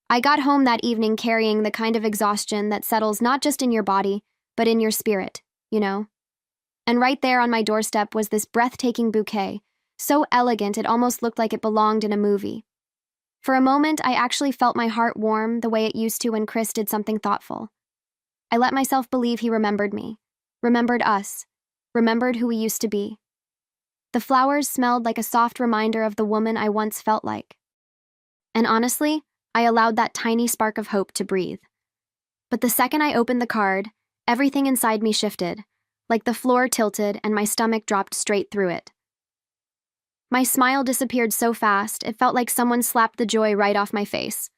I got home that evening carrying the kind of exhaustion that settles not just in your body, but in your spirit, you know? And right there on my doorstep was this breathtaking bouquet, so elegant it almost looked like it belonged in a movie. For a moment, I actually felt my heart warm the way it used to when Chris did something thoughtful. I let myself believe he remembered me, remembered us, remembered who we used to be. The flowers smelled like a soft reminder of the woman I once felt like. And honestly, I allowed that tiny spark of hope to breathe. But the second I opened the card, everything inside me shifted, like the floor tilted and my stomach dropped straight through it. My smile disappeared so fast, it felt like someone slapped the joy right off my face.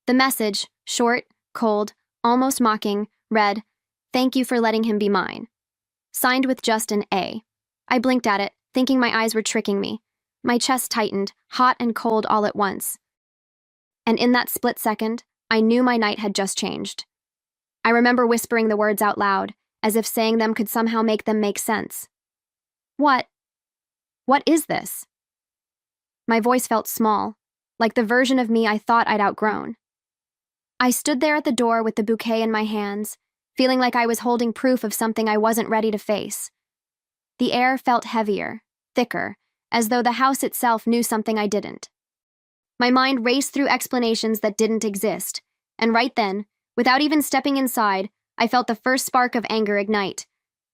The message, short, cold, almost mocking, read, "Thank you for letting him be mine." Signed with just an A. I blinked at it, thinking my eyes were tricking me. My chest tightened, hot and cold all at once. And in that split second, I knew my night had just changed. I remember whispering the words out loud, as if saying them could somehow make them make sense. What is this? My voice felt small, like the version of me I thought I'd outgrown. I stood there at the door with the bouquet in my hands, feeling like I was holding proof of something I wasn't ready to face. The air felt heavier, thicker, as though the house itself knew something I didn't. My mind raced through explanations that didn't exist, and right then, without even stepping inside, I felt the first spark of anger ignite.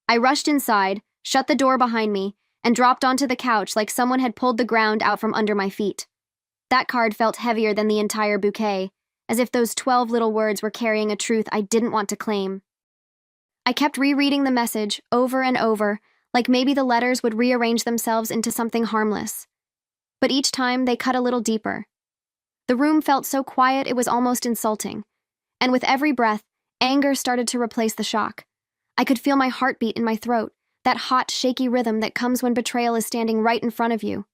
I rushed inside, shut the door behind me, and dropped onto the couch like someone had pulled the ground out from under my feet. That card felt heavier than the entire bouquet, as if those 12 little words were carrying a truth I didn't want to claim. I kept rereading the message over and over, like maybe the letters would rearrange themselves into something harmless. But each time, they cut a little deeper. The room felt so quiet it was almost insulting. And with every breath, anger started to replace the shock. I could feel my heartbeat in my throat, that hot, shaky rhythm that comes when betrayal is standing right in front of you.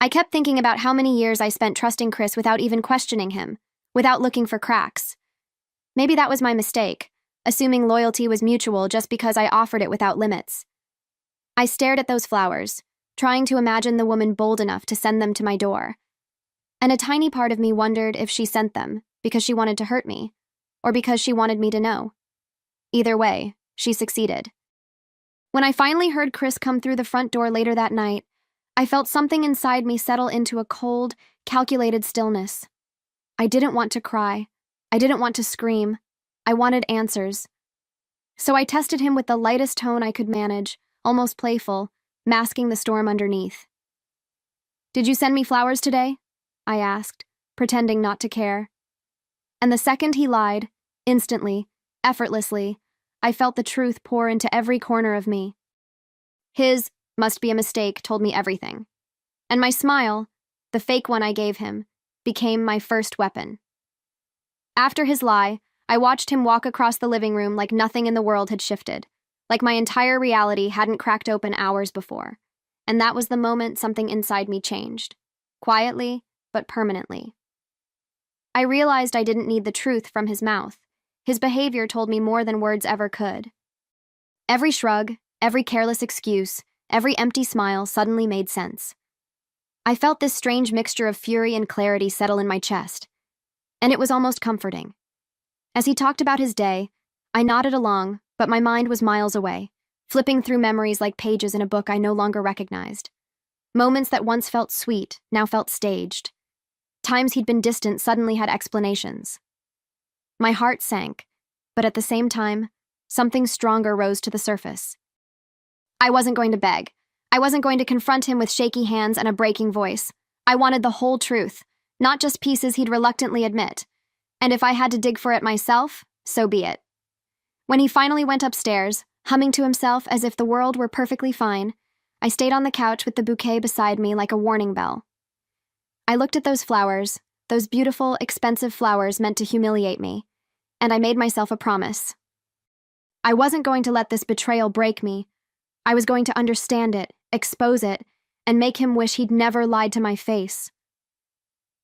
I kept thinking about how many years I spent trusting Chris without even questioning him, without looking for cracks. Maybe that was my mistake, assuming loyalty was mutual just because I offered it without limits. I stared at those flowers, trying to imagine the woman bold enough to send them to my door. And a tiny part of me wondered if she sent them because she wanted to hurt me, or because she wanted me to know. Either way, she succeeded. When I finally heard Chris come through the front door later that night, I felt something inside me settle into a cold, calculated stillness. I didn't want to cry. I didn't want to scream. I wanted answers. So I tested him with the lightest tone I could manage, almost playful, masking the storm underneath. "Did you send me flowers today?" I asked, pretending not to care. And the second he lied, instantly, effortlessly, I felt the truth pour into every corner of me. His "must be a mistake" told me everything. And my smile, the fake one I gave him, became my first weapon. After his lie, I watched him walk across the living room like nothing in the world had shifted, like my entire reality hadn't cracked open hours before. And that was the moment something inside me changed. Quietly, but permanently. I realized I didn't need the truth from his mouth. His behavior told me more than words ever could. Every shrug, every careless excuse, every empty smile suddenly made sense. I felt this strange mixture of fury and clarity settle in my chest, and it was almost comforting. As he talked about his day, I nodded along, but my mind was miles away, flipping through memories like pages in a book I no longer recognized. Moments that once felt sweet now felt staged. Times he'd been distant suddenly had explanations. My heart sank, but at the same time, something stronger rose to the surface. I wasn't going to beg. I wasn't going to confront him with shaky hands and a breaking voice. I wanted the whole truth, not just pieces he'd reluctantly admit. And if I had to dig for it myself, so be it. When he finally went upstairs, humming to himself as if the world were perfectly fine, I stayed on the couch with the bouquet beside me like a warning bell. I looked at those flowers, those beautiful, expensive flowers meant to humiliate me, and I made myself a promise. I wasn't going to let this betrayal break me. I was going to understand it, expose it, and make him wish he'd never lied to my face.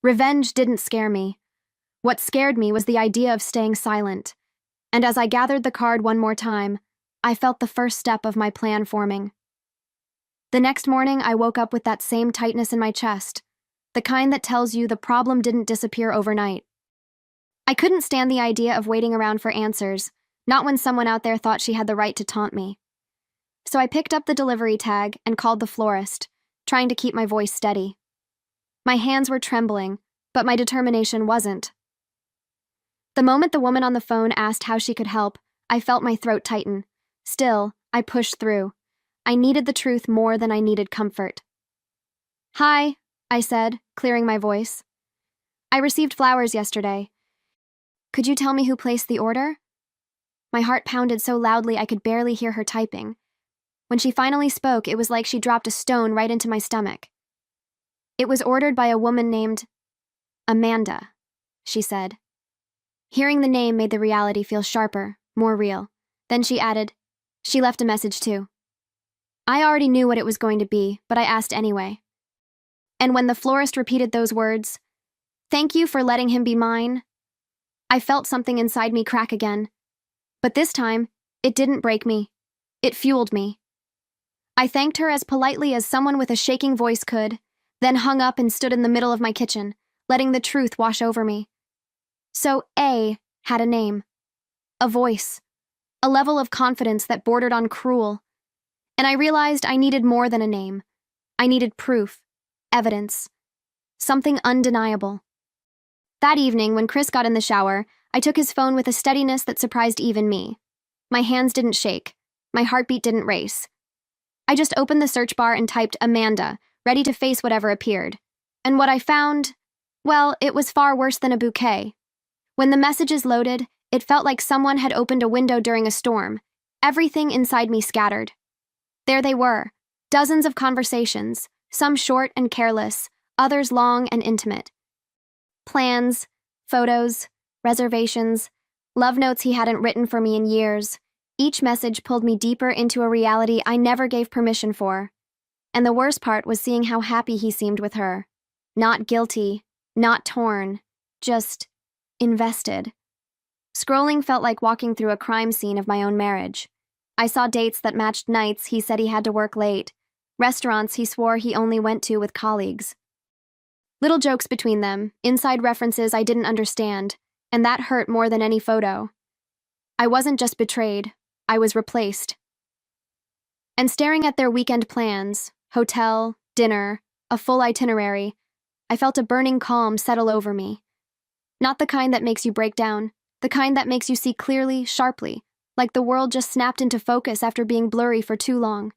Revenge didn't scare me. What scared me was the idea of staying silent, and as I gathered the card one more time, I felt the first step of my plan forming. The next morning, I woke up with that same tightness in my chest, the kind that tells you the problem didn't disappear overnight. I couldn't stand the idea of waiting around for answers, not when someone out there thought she had the right to taunt me. So I picked up the delivery tag and called the florist, trying to keep my voice steady. My hands were trembling, but my determination wasn't. The moment the woman on the phone asked how she could help, I felt my throat tighten. Still, I pushed through. I needed the truth more than I needed comfort. "Hi," I said, clearing my voice. "I received flowers yesterday. Could you tell me who placed the order?" My heart pounded so loudly I could barely hear her typing. When she finally spoke, it was like she dropped a stone right into my stomach. "It was ordered by a woman named Amanda," she said. Hearing the name made the reality feel sharper, more real. Then she added, "She left a message too." I already knew what it was going to be, but I asked anyway. And when the florist repeated those words, "Thank you for letting him be mine," I felt something inside me crack again. But this time, it didn't break me. It fueled me. I thanked her as politely as someone with a shaking voice could, then hung up and stood in the middle of my kitchen, letting the truth wash over me. So A had a name, a voice, a level of confidence that bordered on cruel. And I realized I needed more than a name. I needed proof, evidence, something undeniable. That evening, when Chris got in the shower, I took his phone with a steadiness that surprised even me. My hands didn't shake. My heartbeat didn't race. I just opened the search bar and typed Amanda, ready to face whatever appeared. And what I found, well, it was far worse than a bouquet. When the messages loaded, it felt like someone had opened a window during a storm. Everything inside me scattered. There they were, dozens of conversations, some short and careless, others long and intimate. Plans, photos, reservations, love notes he hadn't written for me in years. Each message pulled me deeper into a reality I never gave permission for. And the worst part was seeing how happy he seemed with her. Not guilty, not torn, just invested. Scrolling felt like walking through a crime scene of my own marriage. I saw dates that matched nights he said he had to work late, restaurants he swore he only went to with colleagues. Little jokes between them, inside references I didn't understand, and that hurt more than any photo. I wasn't just betrayed, I was replaced. And staring at their weekend plans, hotel, dinner, a full itinerary, I felt a burning calm settle over me. Not the kind that makes you break down, the kind that makes you see clearly, sharply, like the world just snapped into focus after being blurry for too long.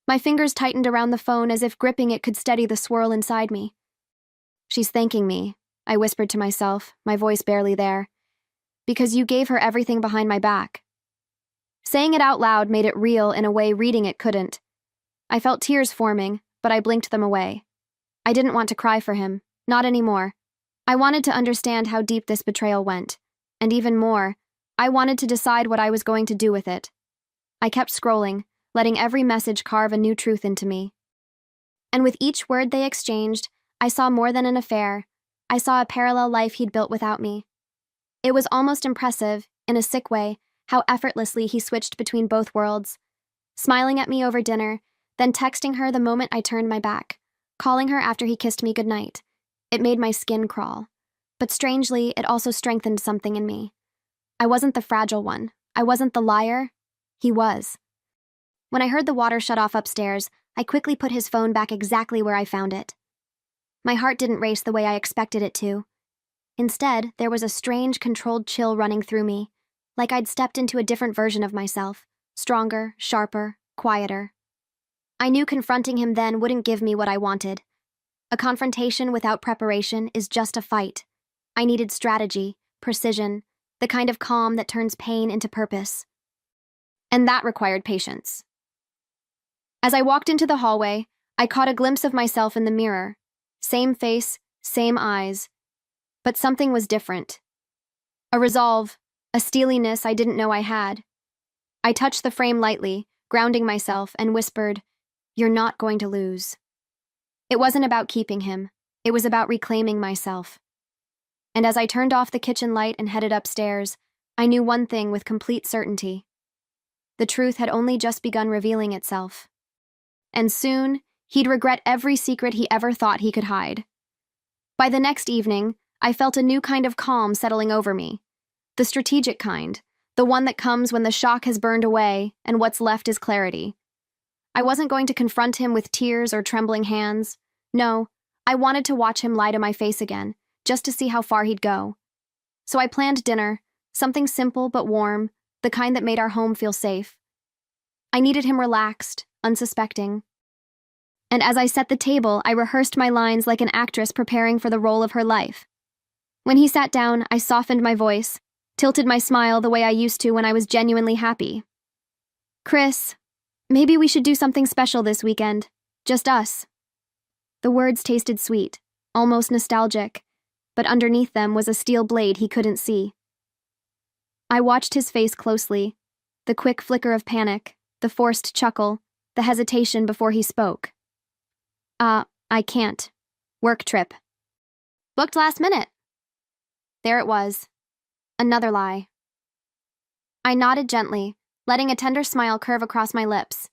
My fingers tightened around the phone as if gripping it could steady the swirl inside me. "She's thanking me," I whispered to myself, my voice barely there. "Because you gave her everything behind my back." Saying it out loud made it real in a way reading it couldn't. I felt tears forming, but I blinked them away. I didn't want to cry for him, not anymore. I wanted to understand how deep this betrayal went, and even more, I wanted to decide what I was going to do with it. I kept scrolling, letting every message carve a new truth into me. And with each word they exchanged, I saw more than an affair. I saw a parallel life he'd built without me. It was almost impressive, in a sick way, how effortlessly he switched between both worlds, smiling at me over dinner, then texting her the moment I turned my back, calling her after he kissed me goodnight. It made my skin crawl. But strangely, it also strengthened something in me. I wasn't the fragile one. I wasn't the liar. He was. When I heard the water shut off upstairs, I quickly put his phone back exactly where I found it. My heart didn't race the way I expected it to. Instead, there was a strange, controlled chill running through me, like I'd stepped into a different version of myself, stronger, sharper, quieter. I knew confronting him then wouldn't give me what I wanted. A confrontation without preparation is just a fight. I needed strategy, precision, the kind of calm that turns pain into purpose. And that required patience. As I walked into the hallway, I caught a glimpse of myself in the mirror. Same face, same eyes. But something was different. A resolve, a steeliness I didn't know I had. I touched the frame lightly, grounding myself, and whispered, "You're not going to lose." It wasn't about keeping him. It was about reclaiming myself. And as I turned off the kitchen light and headed upstairs, I knew one thing with complete certainty. The truth had only just begun revealing itself. And soon, he'd regret every secret he ever thought he could hide. By the next evening, I felt a new kind of calm settling over me. The strategic kind, the one that comes when the shock has burned away and what's left is clarity. I wasn't going to confront him with tears or trembling hands. No, I wanted to watch him lie to my face again, just to see how far he'd go. So I planned dinner, something simple but warm, the kind that made our home feel safe. I needed him relaxed, unsuspecting. And as I set the table, I rehearsed my lines like an actress preparing for the role of her life. When he sat down, I softened my voice, tilted my smile the way I used to when I was genuinely happy. "Chris, maybe we should do something special this weekend. Just us." The words tasted sweet, almost nostalgic, but underneath them was a steel blade he couldn't see. I watched his face closely, the quick flicker of panic, the forced chuckle, the hesitation before he spoke. I can't. Work trip. Booked last minute." There it was. Another lie. I nodded gently, letting a tender smile curve across my lips.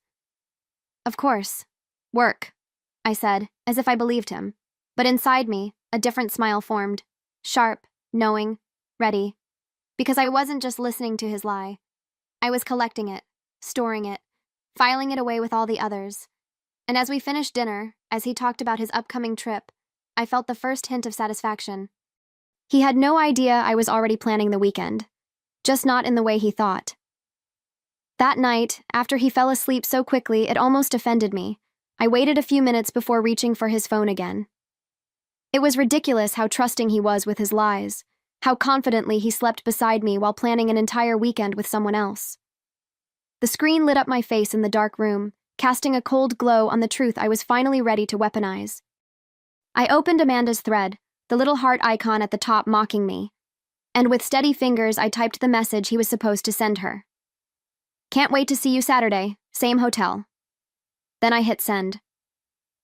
"Of course. Work," I said, as if I believed him. But inside me, a different smile formed. Sharp, knowing, ready. Because I wasn't just listening to his lie. I was collecting it, storing it, filing it away with all the others. And as we finished dinner, as he talked about his upcoming trip, I felt the first hint of satisfaction. He had no idea I was already planning the weekend, just not in the way he thought. That night, after he fell asleep so quickly it almost offended me, I waited a few minutes before reaching for his phone again. It was ridiculous how trusting he was with his lies, how confidently he slept beside me while planning an entire weekend with someone else. The screen lit up my face in the dark room, casting a cold glow on the truth I was finally ready to weaponize. I opened Amanda's thread, the little heart icon at the top mocking me, and with steady fingers I typed the message he was supposed to send her. "Can't wait to see you Saturday, same hotel." Then I hit send.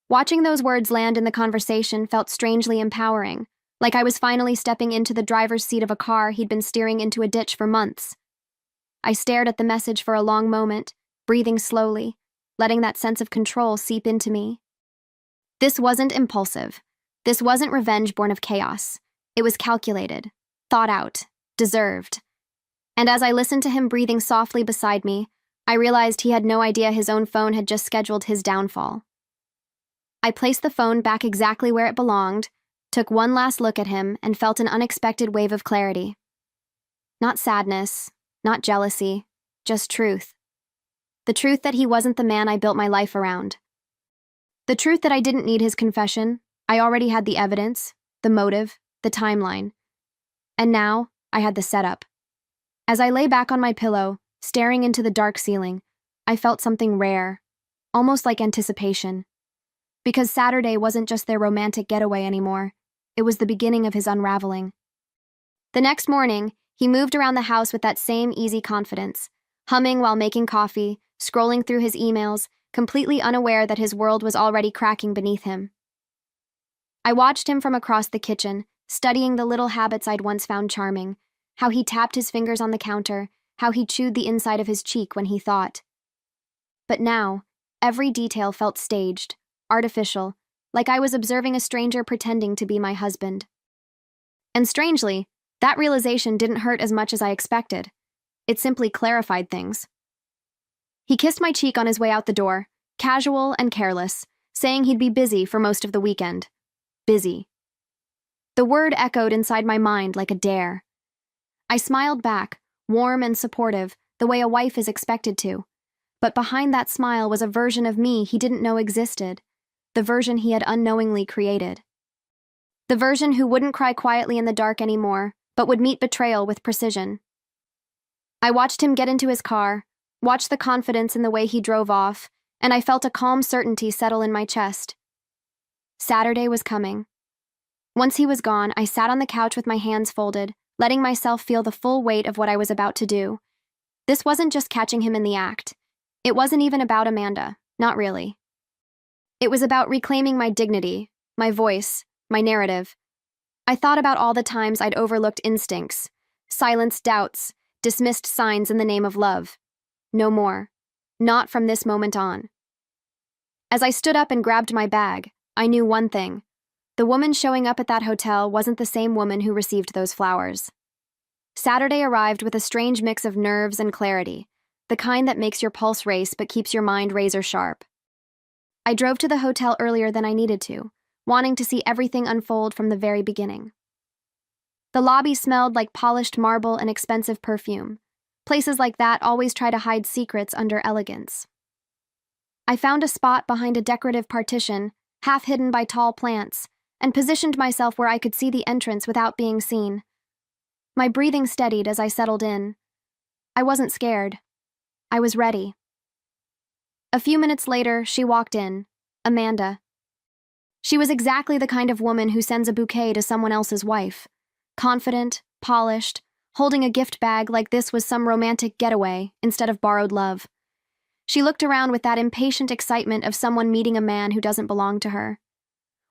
Watching those words land in the conversation felt strangely empowering, like I was finally stepping into the driver's seat of a car he'd been steering into a ditch for months. I stared at the message for a long moment, breathing slowly, letting that sense of control seep into me. This wasn't impulsive. This wasn't revenge born of chaos. It was calculated, thought out, deserved. And as I listened to him breathing softly beside me, I realized he had no idea his own phone had just scheduled his downfall. I placed the phone back exactly where it belonged, took one last look at him, and felt an unexpected wave of clarity. Not sadness, not jealousy, just truth. The truth that he wasn't the man I built my life around. The truth that I didn't need his confession. I already had the evidence, the motive, the timeline. And now, I had the setup. As I lay back on my pillow, staring into the dark ceiling, I felt something rare, almost like anticipation. Because Saturday wasn't just their romantic getaway anymore, it was the beginning of his unraveling. The next morning, he moved around the house with that same easy confidence, humming while making coffee, scrolling through his emails, completely unaware that his world was already cracking beneath him. I watched him from across the kitchen, studying the little habits I'd once found charming, how he tapped his fingers on the counter, how he chewed the inside of his cheek when he thought. But now, every detail felt staged, artificial, like I was observing a stranger pretending to be my husband. And strangely, that realization didn't hurt as much as I expected. It simply clarified things. He kissed my cheek on his way out the door, casual and careless, saying he'd be busy for most of the weekend. Busy. The word echoed inside my mind like a dare. I smiled back, warm and supportive, the way a wife is expected to. But behind that smile was a version of me he didn't know existed, the version he had unknowingly created. The version who wouldn't cry quietly in the dark anymore, but would meet betrayal with precision. I watched him get into his car, watched the confidence in the way he drove off, and I felt a calm certainty settle in my chest. Saturday was coming. Once he was gone, I sat on the couch with my hands folded, letting myself feel the full weight of what I was about to do. This wasn't just catching him in the act. It wasn't even about Amanda, not really. It was about reclaiming my dignity, my voice, my narrative. I thought about all the times I'd overlooked instincts, silenced doubts, dismissed signs in the name of love. No more. Not from this moment on. As I stood up and grabbed my bag, I knew one thing. The woman showing up at that hotel wasn't the same woman who received those flowers. Saturday arrived with a strange mix of nerves and clarity, the kind that makes your pulse race but keeps your mind razor sharp. I drove to the hotel earlier than I needed to, wanting to see everything unfold from the very beginning. The lobby smelled like polished marble and expensive perfume. Places like that always try to hide secrets under elegance. I found a spot behind a decorative partition, half hidden by tall plants, and positioned myself where I could see the entrance without being seen. My breathing steadied as I settled in. I wasn't scared. I was ready. A few minutes later, she walked in, Amanda. She was exactly the kind of woman who sends a bouquet to someone else's wife. Confident, polished, holding a gift bag like this was some romantic getaway instead of borrowed love. She looked around with that impatient excitement of someone meeting a man who doesn't belong to her.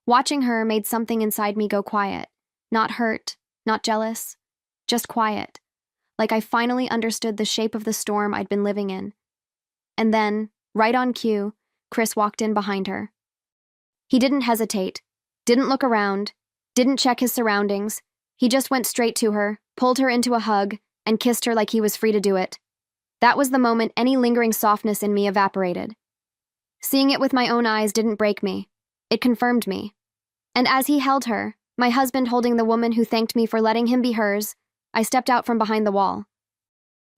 Watching her made something inside me go quiet. Not hurt, not jealous, just quiet. Like I finally understood the shape of the storm I'd been living in. And then, right on cue, Chris walked in behind her. He didn't hesitate, didn't look around, didn't check his surroundings. He just went straight to her, pulled her into a hug, and kissed her like he was free to do it. That was the moment any lingering softness in me evaporated. Seeing it with my own eyes didn't break me. It confirmed me. And as he held her, my husband holding the woman who thanked me for letting him be hers, I stepped out from behind the wall.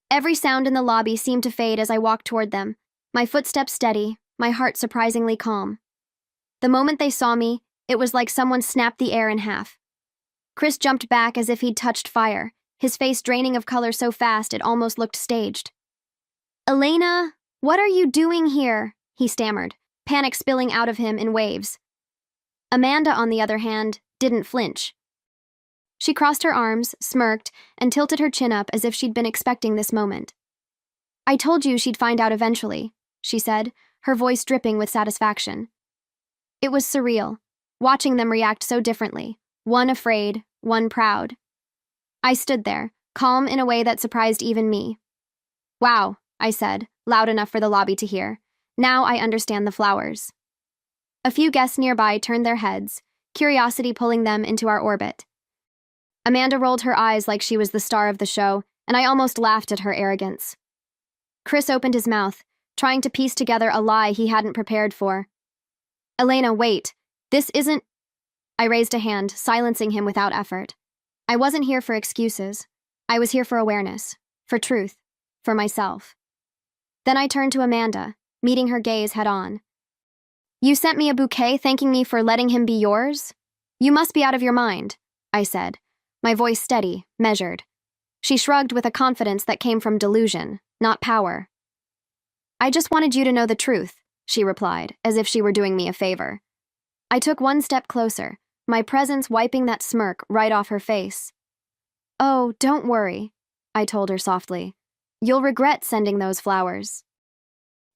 Every sound in the lobby seemed to fade as I walked toward them, my footsteps steady, my heart surprisingly calm. The moment they saw me, it was like someone snapped the air in half. Chris jumped back as if he'd touched fire, his face draining of color so fast it almost looked staged. "Elena, what are you doing here?" he stammered, panic spilling out of him in waves. Amanda, on the other hand, didn't flinch. She crossed her arms, smirked, and tilted her chin up as if she'd been expecting this moment. "I told you she'd find out eventually," she said, her voice dripping with satisfaction. It was surreal, watching them react so differently, one afraid, one proud. I stood there, calm in a way that surprised even me. "Wow," I said, loud enough for the lobby to hear. "Now I understand the flowers." A few guests nearby turned their heads, curiosity pulling them into our orbit. Amanda rolled her eyes like she was the star of the show, and I almost laughed at her arrogance. Chris opened his mouth, trying to piece together a lie he hadn't prepared for. "Elena, wait. This isn't—" I raised a hand, silencing him without effort. I wasn't here for excuses. I was here for awareness, for truth, for myself. Then I turned to Amanda, meeting her gaze head-on. "You sent me a bouquet thanking me for letting him be yours? You must be out of your mind," I said, my voice steady, measured. She shrugged with a confidence that came from delusion, not power. "I just wanted you to know the truth," she replied, as if she were doing me a favor. I took one step closer, my presence wiping that smirk right off her face. "Oh, don't worry," I told her softly. "You'll regret sending those flowers."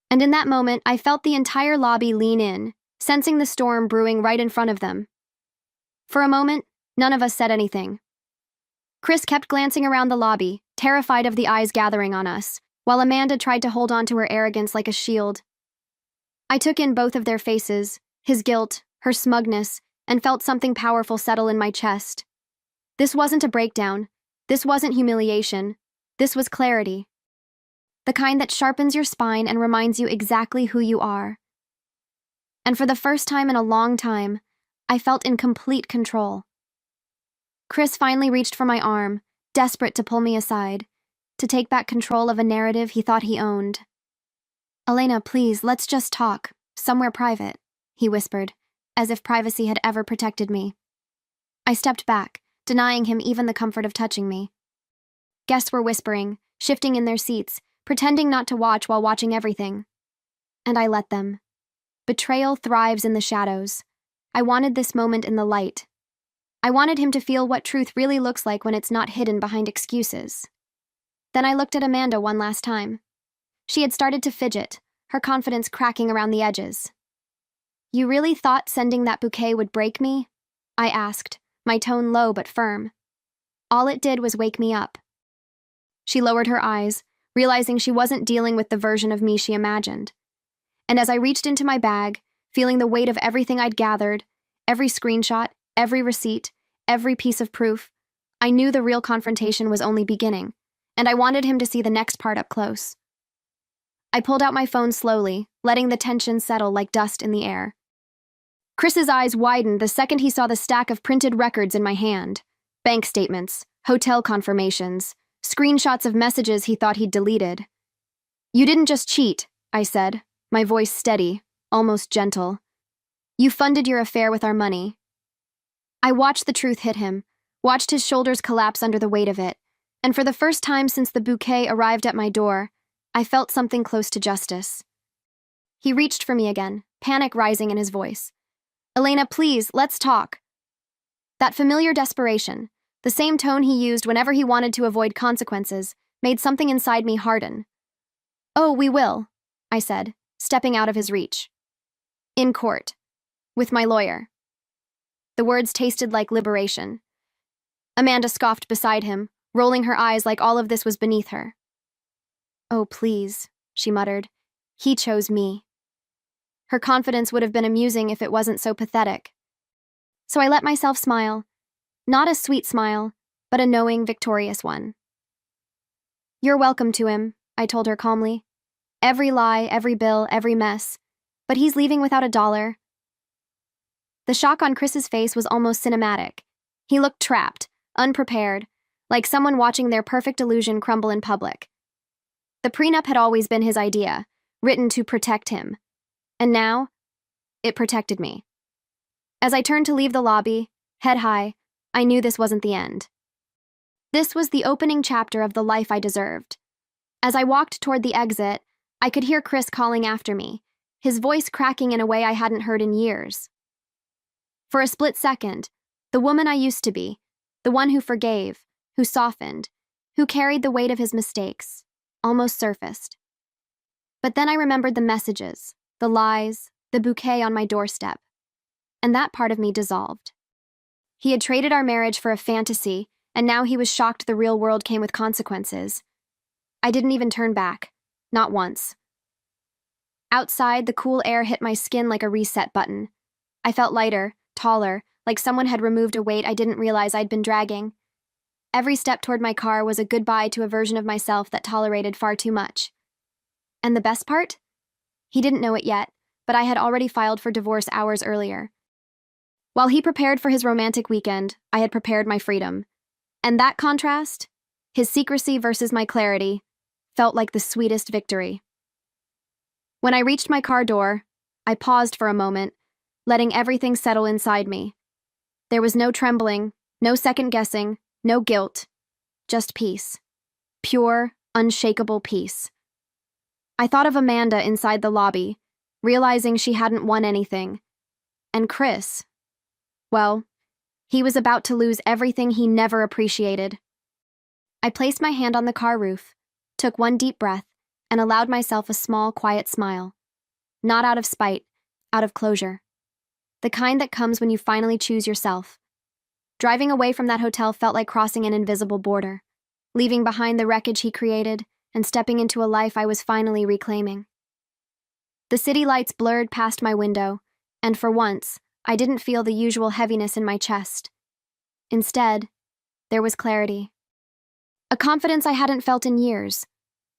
And in that moment, I felt the entire lobby lean in, sensing the storm brewing right in front of them. For a moment, none of us said anything. Chris kept glancing around the lobby, terrified of the eyes gathering on us, while Amanda tried to hold on to her arrogance like a shield. I took in both of their faces, his guilt, her smugness, and felt something powerful settle in my chest. This wasn't a breakdown. This wasn't humiliation. This was clarity. The kind that sharpens your spine and reminds you exactly who you are. And for the first time in a long time, I felt in complete control. Chris finally reached for my arm, desperate to pull me aside, to take back control of a narrative he thought he owned. "Elena, please, let's just talk, somewhere private," he whispered, as if privacy had ever protected me. I stepped back, denying him even the comfort of touching me. Guests were whispering, shifting in their seats, pretending not to watch while watching everything. And I let them. Betrayal thrives in the shadows. I wanted this moment in the light. I wanted him to feel what truth really looks like when it's not hidden behind excuses. Then I looked at Amanda one last time. She had started to fidget, her confidence cracking around the edges. "You really thought sending that bouquet would break me?" I asked, my tone low but firm. All it did was wake me up. She lowered her eyes, realizing she wasn't dealing with the version of me she imagined. And as I reached into my bag, feeling the weight of everything I'd gathered, every screenshot, every receipt, every piece of proof. I knew the real confrontation was only beginning, and I wanted him to see the next part up close. I pulled out my phone slowly, letting the tension settle like dust in the air. Chris's eyes widened the second he saw the stack of printed records in my hand. Bank statements, hotel confirmations, screenshots of messages he thought he'd deleted. "You didn't just cheat," I said, my voice steady, almost gentle. "You funded your affair with our money." I watched the truth hit him, watched his shoulders collapse under the weight of it, and for the first time since the bouquet arrived at my door, I felt something close to justice. He reached for me again, panic rising in his voice. "Elena, please, let's talk." That familiar desperation, the same tone he used whenever he wanted to avoid consequences, made something inside me harden. "Oh, we will," I said, stepping out of his reach. "In court. With my lawyer." The words tasted like liberation. Amanda scoffed beside him, rolling her eyes like all of this was beneath her. "Oh, please," she muttered. "He chose me." Her confidence would have been amusing if it wasn't so pathetic. So I let myself smile. Not a sweet smile, but a knowing, victorious one. "You're welcome to him," I told her calmly. "Every lie, every bill, every mess. But he's leaving without $1. The shock on Chris's face was almost cinematic. He looked trapped, unprepared, like someone watching their perfect illusion crumble in public. The prenup had always been his idea, written to protect him. And now, it protected me. As I turned to leave the lobby, head high, I knew this wasn't the end. This was the opening chapter of the life I deserved. As I walked toward the exit, I could hear Chris calling after me, his voice cracking in a way I hadn't heard in years. For a split second, the woman I used to be, the one who forgave, who softened, who carried the weight of his mistakes, almost surfaced. But then I remembered the messages, the lies, the bouquet on my doorstep, and that part of me dissolved. He had traded our marriage for a fantasy, and now he was shocked the real world came with consequences. I didn't even turn back, not once. Outside, the cool air hit my skin like a reset button. I felt lighter, taller, like someone had removed a weight I didn't realize I'd been dragging. Every step toward my car was a goodbye to a version of myself that tolerated far too much. And the best part? He didn't know it yet, but I had already filed for divorce hours earlier. While he prepared for his romantic weekend, I had prepared my freedom. And that contrast, his secrecy versus my clarity, felt like the sweetest victory. When I reached my car door, I paused for a moment, letting everything settle inside me. There was no trembling, no second guessing, no guilt, just peace. Pure, unshakable peace. I thought of Amanda inside the lobby, realizing she hadn't won anything. And Chris, well, he was about to lose everything he never appreciated. I placed my hand on the car roof, took one deep breath, and allowed myself a small, quiet smile. Not out of spite, out of closure. The kind that comes when you finally choose yourself. Driving away from that hotel felt like crossing an invisible border, leaving behind the wreckage he created and stepping into a life I was finally reclaiming. The city lights blurred past my window, and for once, I didn't feel the usual heaviness in my chest. Instead, there was clarity. A confidence I hadn't felt in years.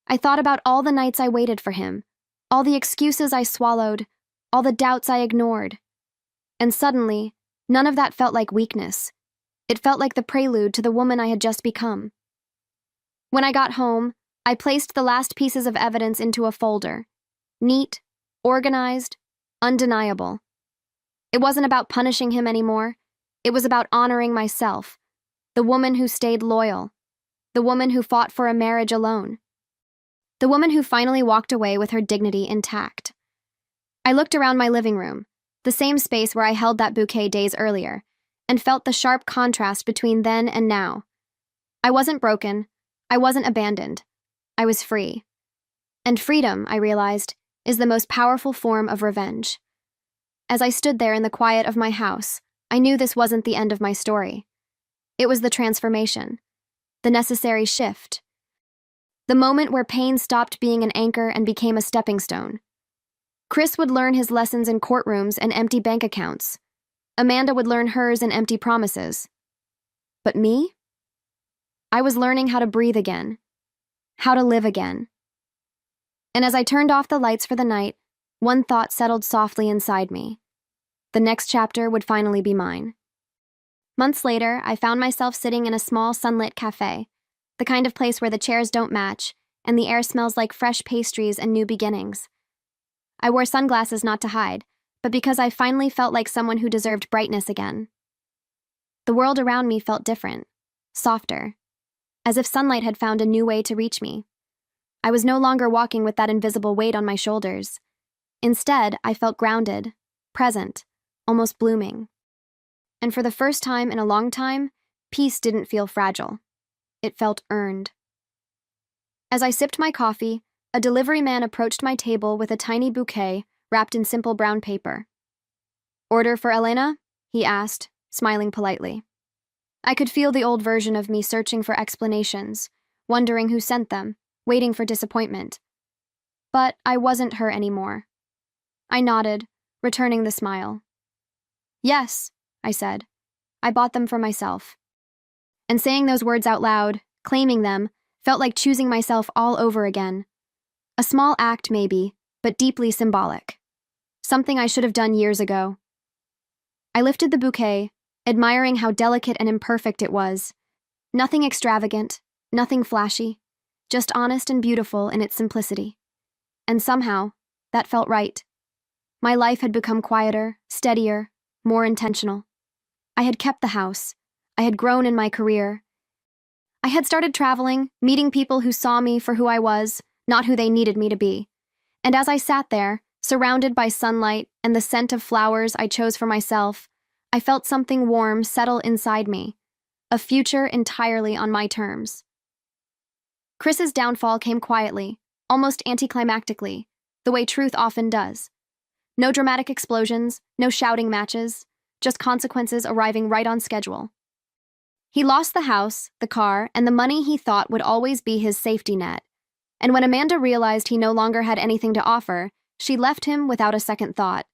I thought about all the nights I waited for him, all the excuses I swallowed, all the doubts I ignored. And suddenly, none of that felt like weakness. It felt like the prelude to the woman I had just become. When I got home, I placed the last pieces of evidence into a folder. Neat, organized, undeniable. It wasn't about punishing him anymore. It was about honoring myself, the woman who stayed loyal, the woman who fought for a marriage alone, the woman who finally walked away with her dignity intact. I looked around my living room, the same space where I held that bouquet days earlier, and felt the sharp contrast between then and now. I wasn't broken. I wasn't abandoned. I was free. And freedom, I realized, is the most powerful form of revenge. As I stood there in the quiet of my house, I knew this wasn't the end of my story. It was the transformation, the necessary shift, the moment where pain stopped being an anchor and became a stepping stone. Chris would learn his lessons in courtrooms and empty bank accounts. Amanda would learn hers in empty promises. But me? I was learning how to breathe again, how to live again. And as I turned off the lights for the night, one thought settled softly inside me. The next chapter would finally be mine. Months later, I found myself sitting in a small sunlit cafe, the kind of place where the chairs don't match and the air smells like fresh pastries and new beginnings. I wore sunglasses not to hide, but because I finally felt like someone who deserved brightness again. The world around me felt different, softer, as if sunlight had found a new way to reach me. I was no longer walking with that invisible weight on my shoulders. Instead, I felt grounded, present, almost blooming. And for the first time in a long time, peace didn't feel fragile. It felt earned. As I sipped my coffee, a delivery man approached my table with a tiny bouquet wrapped in simple brown paper. "Order for Elena?" he asked, smiling politely. I could feel the old version of me searching for explanations, wondering who sent them, waiting for disappointment. But I wasn't her anymore. I nodded, returning the smile. "Yes," I said. "I bought them for myself." And saying those words out loud, claiming them, felt like choosing myself all over again. A small act, maybe, but deeply symbolic. Something I should have done years ago. I lifted the bouquet, admiring how delicate and imperfect it was. Nothing extravagant, nothing flashy, just honest and beautiful in its simplicity. And somehow, that felt right. My life had become quieter, steadier, more intentional. I had kept the house. I had grown in my career. I had started traveling, meeting people who saw me for who I was, not who they needed me to be. And as I sat there, surrounded by sunlight and the scent of flowers I chose for myself, I felt something warm settle inside me, a future entirely on my terms. Chris's downfall came quietly, almost anticlimactically, the way truth often does. No dramatic explosions, no shouting matches, just consequences arriving right on schedule. He lost the house, the car, and the money he thought would always be his safety net. And when Amanda realized he no longer had anything to offer, she left him without a second thought.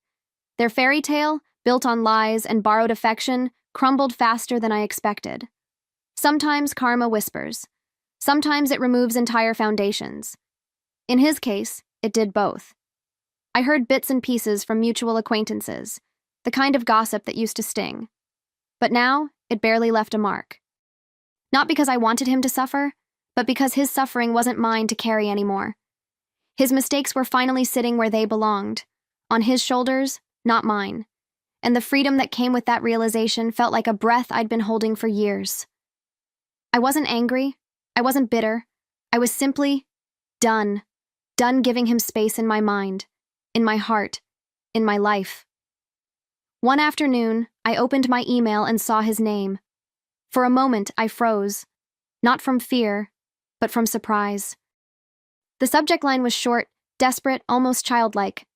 Their fairy tale, built on lies and borrowed affection, crumbled faster than I expected. Sometimes karma whispers. Sometimes it removes entire foundations. In his case, it did both. I heard bits and pieces from mutual acquaintances, the kind of gossip that used to sting. But now, it barely left a mark. Not because I wanted him to suffer, but because his suffering wasn't mine to carry anymore. His mistakes were finally sitting where they belonged, on his shoulders, not mine. And the freedom that came with that realization felt like a breath I'd been holding for years. I wasn't angry. I wasn't bitter. I was simply done. Done giving him space in my mind, in my heart, in my life. One afternoon, I opened my email and saw his name. For a moment, I froze, not from fear, but from surprise. The subject line was short, desperate, almost childlike.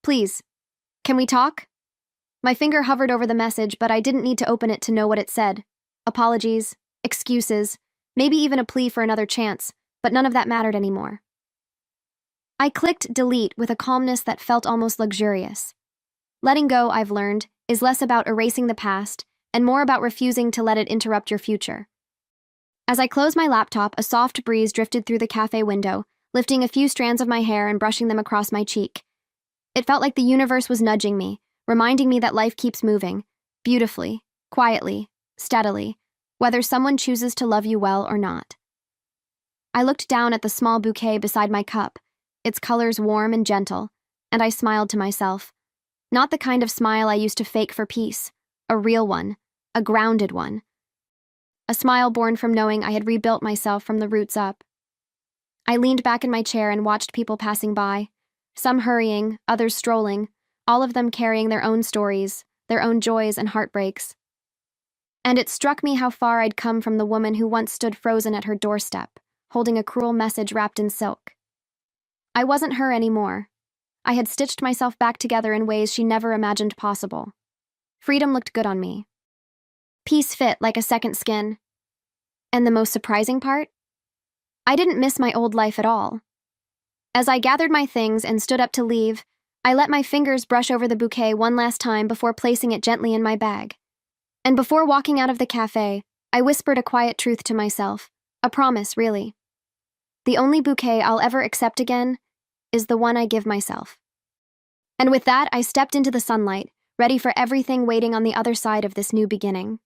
"Please, can we talk?" My finger hovered over the message, but I didn't need to open it to know what it said. Apologies, excuses, maybe even a plea for another chance, but none of that mattered anymore. I clicked delete with a calmness that felt almost luxurious. Letting go, I've learned, is less about erasing the past and more about refusing to let it interrupt your future. As I closed my laptop, a soft breeze drifted through the cafe window, lifting a few strands of my hair and brushing them across my cheek. It felt like the universe was nudging me, reminding me that life keeps moving, beautifully, quietly, steadily, whether someone chooses to love you well or not. I looked down at the small bouquet beside my cup, its colors warm and gentle, and I smiled to myself. Not the kind of smile I used to fake for peace, a real one, a grounded one. A smile born from knowing I had rebuilt myself from the roots up. I leaned back in my chair and watched people passing by, some hurrying, others strolling, all of them carrying their own stories, their own joys and heartbreaks. And it struck me how far I'd come from the woman who once stood frozen at her doorstep, holding a cruel message wrapped in silk. I wasn't her anymore. I had stitched myself back together in ways she never imagined possible. Freedom looked good on me. Peace fit like a second skin. And the most surprising part? I didn't miss my old life at all. As I gathered my things and stood up to leave, I let my fingers brush over the bouquet one last time before placing it gently in my bag. And before walking out of the cafe, I whispered a quiet truth to myself. A promise, really. The only bouquet I'll ever accept again is the one I give myself. And with that, I stepped into the sunlight, ready for everything waiting on the other side of this new beginning.